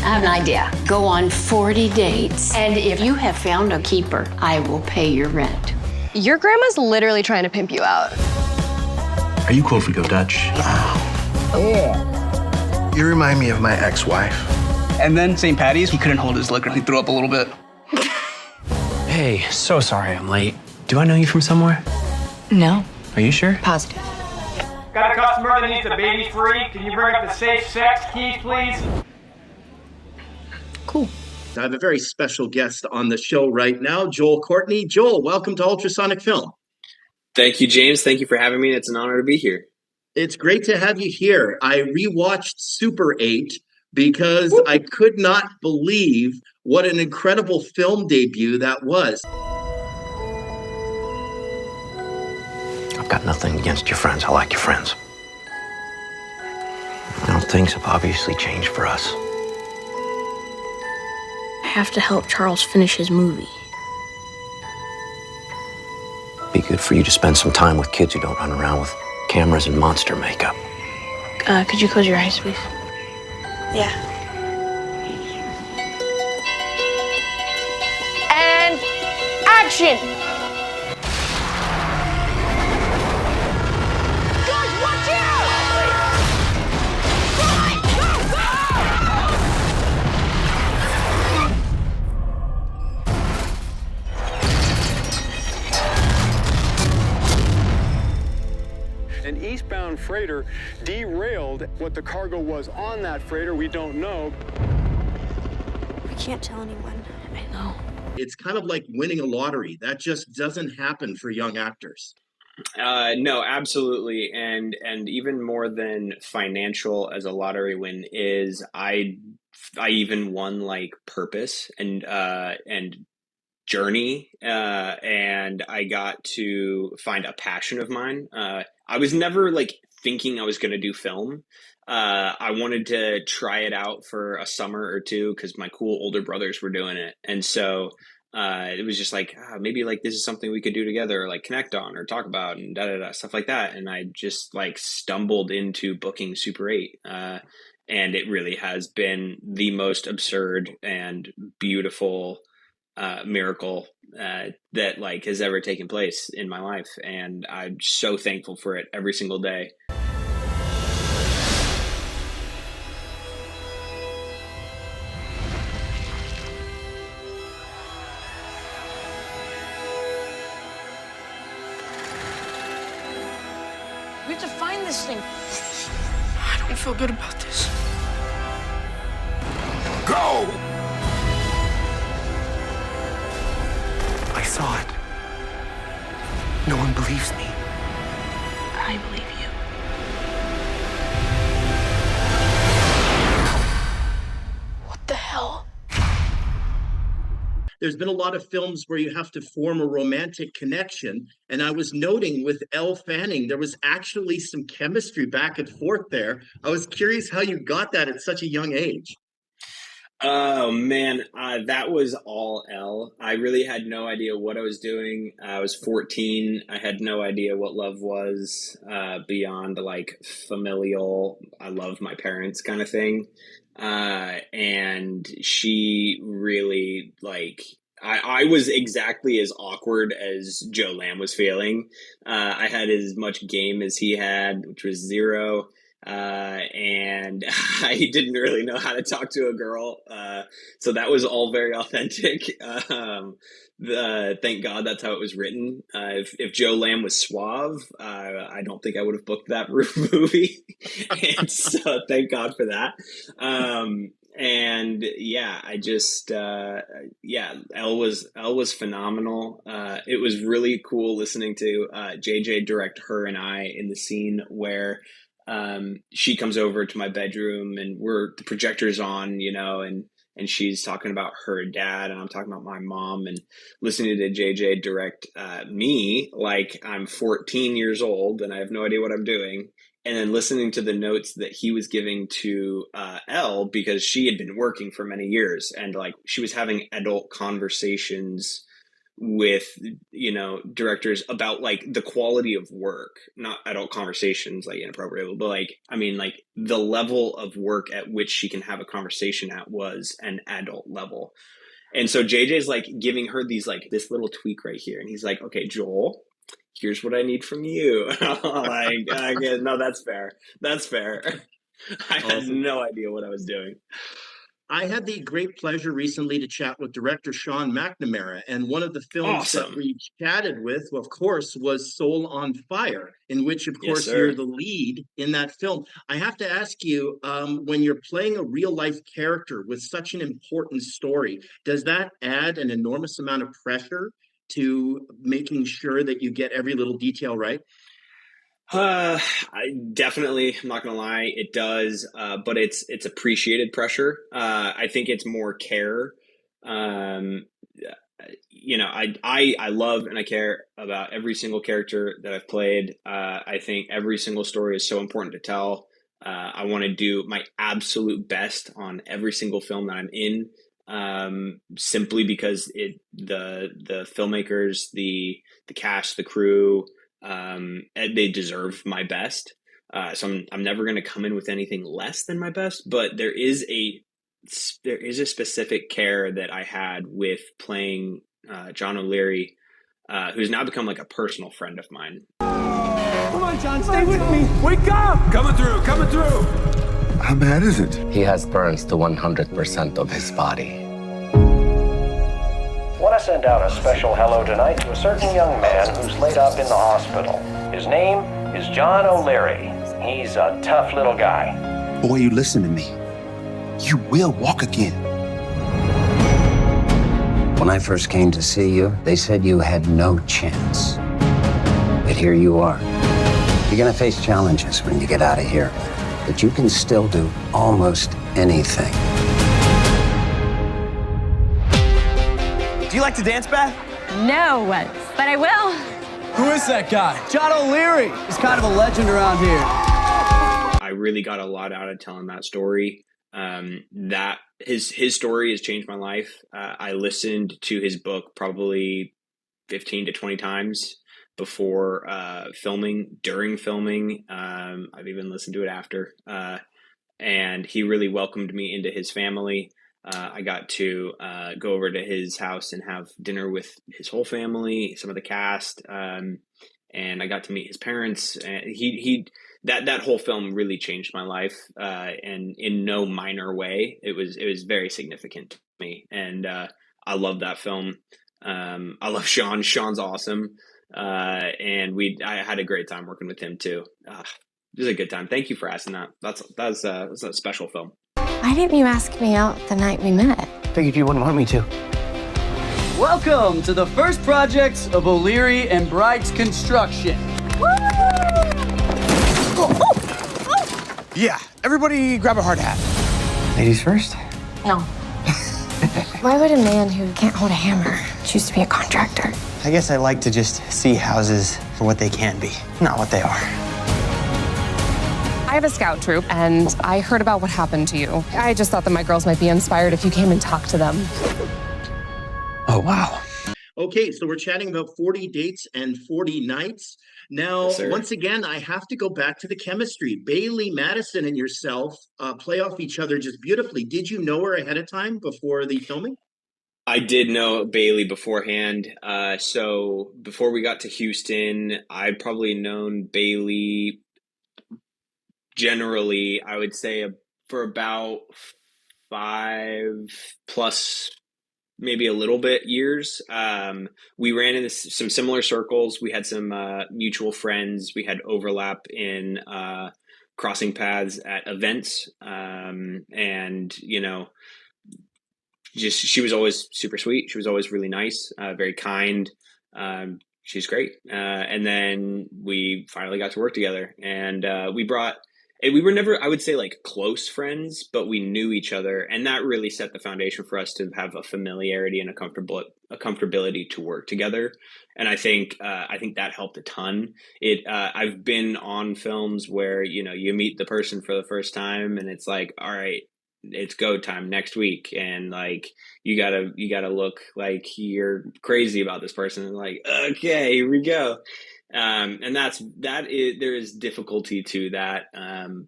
I have an idea. Go on 40 dates, and if you have found a keeper, I will pay your rent. Your grandma's literally trying to pimp you out. Are you cool if we go Dutch? You remind me of my ex-wife. And then St. Patty's, he couldn't hold his liquor. He threw up a little bit. Hey, so sorry I'm late. Do I know you from somewhere? No. Are you sure? Positive. Got a customer that needs a baby free. Can you bring up the safe sex keys, please? Cool. I have a very special guest on the show right now, Joel Courtney. Joel, welcome to Ultrasonic Film. Thank you, James. Thank you for having me. It's an honor to be here. It's great to have you here. I rewatched Super 8 because I could not believe what an incredible film debut that was. I've got nothing against your friends. I like your friends. Well, things have obviously changed for us. I have to help Charles finish his movie. Be good for you to spend some time with kids who don't run around with cameras and monster makeup. Could you close your eyes, please? Yeah. And action! Guys, watch out! Run! Go, go! An eastbound freighter derailed. What the cargo was on that freighter, we don't know. We can't tell anyone. I know. It's kind of like winning a lottery. That just doesn't happen for young actors. No, absolutely, and even more than financial as a lottery win is I even won like purpose and journey, and I got to find a passion of mine. I was never like thinking I was going to do film. I wanted to try it out for a summer or two because my cool older brothers were doing it, and so it was just like maybe like this is something we could do together, or like connect on, or talk about, and stuff like that. And I just like stumbled into booking Super 8, and it really has been the most absurd and beautiful miracle that like has ever taken place in my life, and I'm so thankful for it every single day. We have to find this thing. I don't feel good about this. Go! I saw it. No one believes me. I believe you. What the hell? There's been a lot of films where you have to form a romantic connection. And I was noting with Elle Fanning, there was actually some chemistry back and forth there. I was curious how you got that at such a young age. Oh man, that was all Elle. I really had no idea what I was doing. I was 14. I had no idea what love was beyond like familial, I love my parents kind of thing. And she really like, I was exactly as awkward as Joe Lamb was feeling. I had as much game as he had, which was zero. And I didn't really know how to talk to a girl. So that was all very authentic. Thank God that's how it was written. If Joe Lamb was suave, I don't think I would have booked that movie. And so thank God for that. And yeah, I just, Elle was phenomenal. It was really cool listening to, JJ direct her and I in the scene where, she comes over to my bedroom and the projector's on, and she's talking about her dad and I'm talking about my mom, and listening to JJ direct, me like I'm 14 years old and I have no idea what I'm doing. And then listening to the notes that he was giving to Elle, because she had been working for many years and like she was having adult conversations with, you know, directors about like the quality of work, not adult conversations, like inappropriate, but like, I mean, like the level of work at which she can have a conversation at was an adult level. And so JJ's like giving her these, like this little tweak right here. And he's like, okay, Joel, here's what I need from you. Like, okay, no, that's fair. That's fair. I had no idea what I was doing. I had the great pleasure recently to chat with director Sean McNamara, and one of the films that we chatted with, of course, was Soul on Fire, in which, of course, you're the lead in that film. I have to ask you, when you're playing a real-life character with such an important story, does that add an enormous amount of pressure to making sure that you get every little detail right? I definitely, I'm not gonna lie, it does, but it's appreciated pressure. I think it's more care. You know, I love and I care about every single character that I've played. I think every single story is so important to tell. I want to do my absolute best on every single film that I'm in, simply because the filmmakers, the cast, the crew, they deserve my best. So I'm never going to come in with anything less than my best, but there is a specific care that I had with playing John O'Leary, who's now become like a personal friend of mine. Come on, John, stay with me. Wake up! Coming through, coming through. How bad is it? He has burns to 100% of his body. Want to send out a special hello tonight to a certain young man who's laid up in the hospital. His name is John O'Leary. He's a tough little guy. Boy, you listen to me. You will walk again. When I first came to see you, they said you had no chance. But here you are. You're gonna face challenges when you get out of here, but you can still do almost anything. Do you like to dance, Beth? No, but I will. Who is that guy? John O'Leary. He's kind of a legend around here. I really got a lot out of telling that story. That his story has changed my life. I listened to his book probably 15 to 20 times before filming, during filming. I've even listened to it after. And he really welcomed me into his family. I got to go over to his house and have dinner with his whole family, some of the cast, and I got to meet his parents. And that whole film really changed my life, and in no minor way. It was very significant to me, and I love that film. I love Sean. Sean's awesome, and I had a great time working with him too. It was a good time. Thank you for asking that. That's a special film. Why didn't you ask me out the night we met? Figured you wouldn't want me to. Welcome to the first project of O'Leary and Bright's construction. Woo! Yeah, everybody grab a hard hat. Ladies first? No. Why would a man who can't hold a hammer choose to be a contractor? I guess I like to just see houses for what they can be, not what they are. I have a scout troop, and I heard about what happened to you. I just thought that my girls might be inspired if you came and talked to them. Oh, wow. Okay, so we're chatting about 40 dates and 40 nights. Now, once again, I have to go back to the chemistry. Bailey Madison and yourself play off each other just beautifully. Did you know her ahead of time before the filming? I did know Bailey beforehand. So before we got to Houston, I'd probably known Bailey generally, I would say, for about 5+ maybe a little bit years. We ran into some similar circles. We had some mutual friends. We had overlap in crossing paths at events. And, you know, just she was always super sweet. She was always really nice, very kind. She's great. And then we finally got to work together, and we were never, I would say, like close friends, but we knew each other, and that really set the foundation for us to have a familiarity and a comfortability to work together. And I think that helped a ton. I've been on films where, you know, you meet the person for the first time, and it's like, all right, it's go time next week, and like you gotta look like you're crazy about this person, and like, okay, here we go. And there is difficulty to that,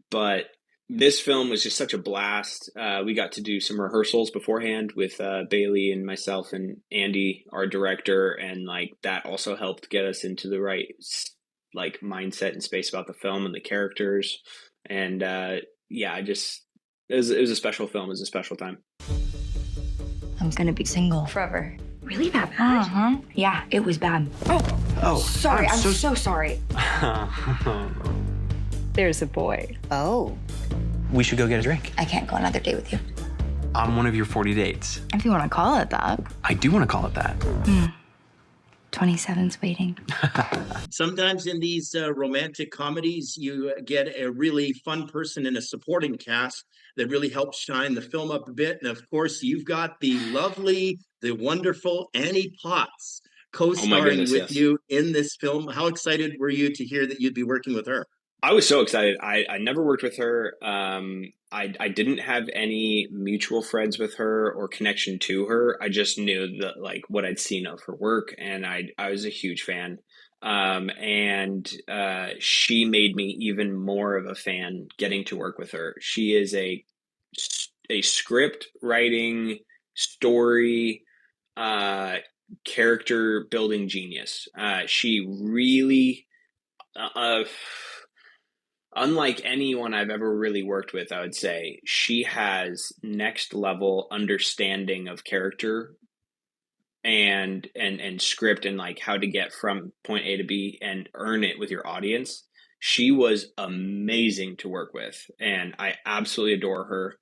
but this film was just such a blast. We got to do some rehearsals beforehand with Bailey and myself and Andy, our director, and like that also helped get us into the right like mindset and space about the film and the characters. And yeah, it was a special film. It was a special time. I'm gonna be single forever. Really bad? Yeah, it was bad. Oh, Sorry, I'm so sorry. There's a boy. Oh. We should go get a drink. I can't go another date with you. I'm one of your 40 dates. If you want to call it that. I do want to call it that. 27's waiting. Sometimes in these romantic comedies, you get a really fun person in a supporting cast that really helps shine the film up a bit. And of course, you've got the lovely, the wonderful Annie Potts co-starring with you in this film. How excited were you to hear that you'd be working with her? I was so excited. I never worked with her. I didn't have any mutual friends with her or connection to her. I just knew that like what I'd seen of her work, and I was a huge fan. And she made me even more of a fan getting to work with her. She is a script writing, story, character building genius. She really, unlike anyone I've ever really worked with, I would say she has next level understanding of character and script, and like how to get from point A to B and earn it with your audience. She was amazing to work with, and I absolutely adore her.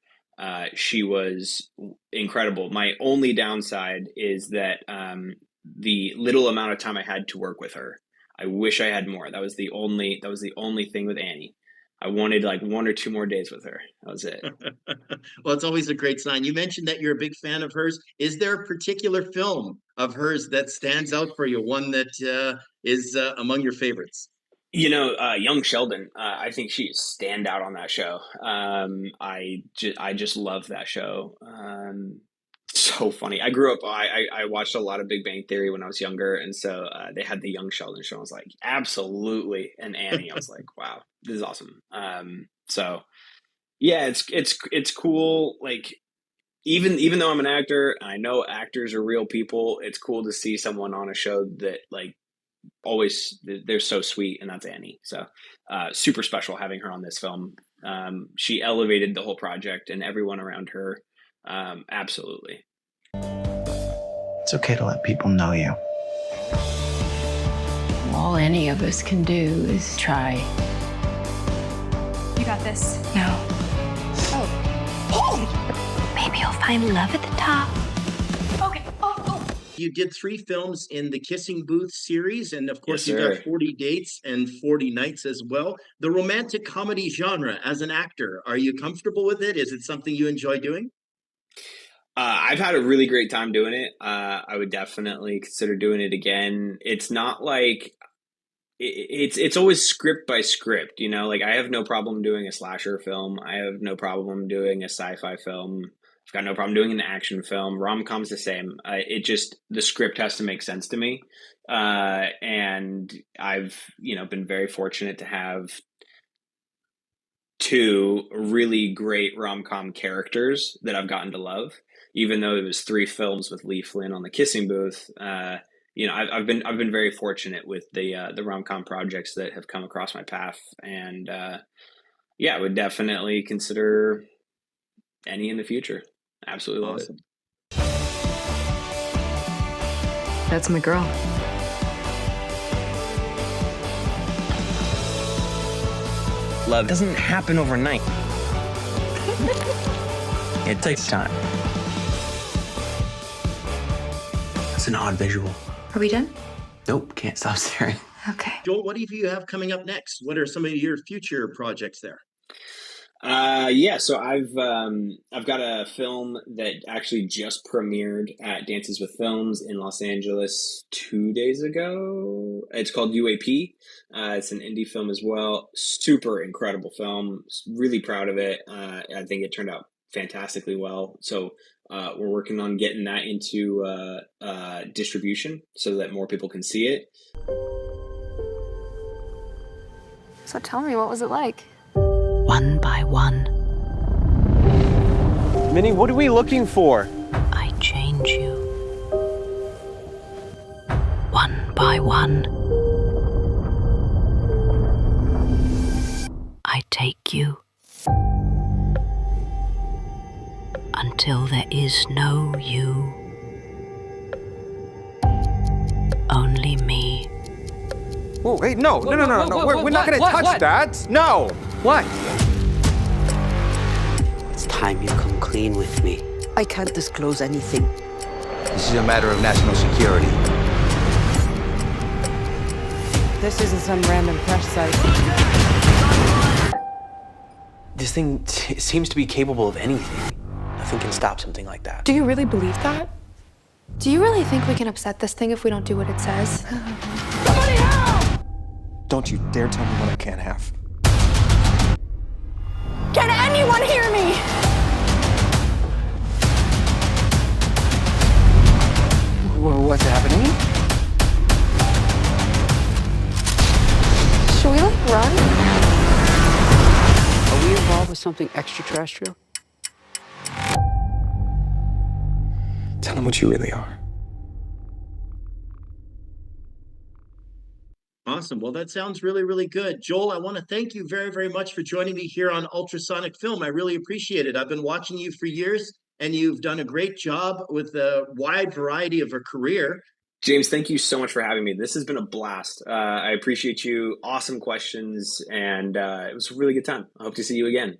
She was incredible. My only downside is that the little amount of time I had to work with her, I wish I had more. That was the only thing with Annie. I wanted like 1 or 2 more days with her. That was it. Well, it's always a great sign. You mentioned that you're a big fan of hers. Is there a particular film of hers that stands out for you? One that is among your favorites? You know, Young Sheldon. I think she's standout on that show. I just love that show. So funny. I grew up, I watched a lot of Big Bang Theory when I was younger, and so they had the Young Sheldon show. I was like, absolutely. And Annie, I was like, wow, this is awesome. So yeah, it's cool. Like even though I'm an actor, I know actors are real people. It's cool to see someone on a show that like always they're so sweet, and that's Annie. So super special having her on this film. She elevated the whole project and everyone around her. Absolutely. It's okay to let people know you. All any of us can do is try. You got this. No. Oh. Maybe you'll find love at the top. Okay. Oh. You did 3 films in the Kissing Booth series, and of course, Yes, you've sir. got 40 Dates and 40 Nights as well. The romantic comedy genre, as an actor, are you comfortable with it? Is it something you enjoy doing? I've had a really great time doing it. I would definitely consider doing it again. It's not like it's always script by script, you know, like I have no problem doing a slasher film. I have no problem doing a sci-fi film. I've got no problem doing an action film. Rom-com's the same. The script has to make sense to me. And I've, been very fortunate to have 2 really great rom-com characters that I've gotten to love. Even though it was 3 films with Lee Flynn on the Kissing Booth, I've been very fortunate with the rom-com projects that have come across my path, and I would definitely consider any in the future. Absolutely love it. That's my girl. Love doesn't happen overnight. It takes time. It's an odd visual. Are we done? Nope, can't stop staring. Okay. Joel, what do you have coming up next? What are some of your future projects there? So I've got a film that actually just premiered at Dances with Films in Los Angeles 2 days ago. It's called UAP. It's an indie film as well. Super incredible film. Really proud of it. I think it turned out fantastically well. So we're working on getting that into distribution so that more people can see it. So tell me, what was it like? One by one, Minnie, what are we looking for? I change you. One by one, I take you. Until there is no you. Only me. Whoa, wait, no. We're not gonna touch that. No. What? It's time you come clean with me. I can't disclose anything. This is a matter of national security. This isn't some random crash site. This thing seems to be capable of anything. Nothing can stop something like that. Do you really believe that? Do you really think we can upset this thing if we don't do what it says? Don't you dare tell me what I can't have. Can anyone hear me? What's happening? Should we, run? Are we involved with something extraterrestrial? Tell them what you really are. Awesome. Well, that sounds really, really good. Joel, I want to thank you very, very much for joining me here on Ultrasonic Film. I really appreciate it. I've been watching you for years, and you've done a great job with a wide variety of a career. James, thank you so much for having me. This has been a blast. I appreciate you. Awesome questions, and it was a really good time. I hope to see you again.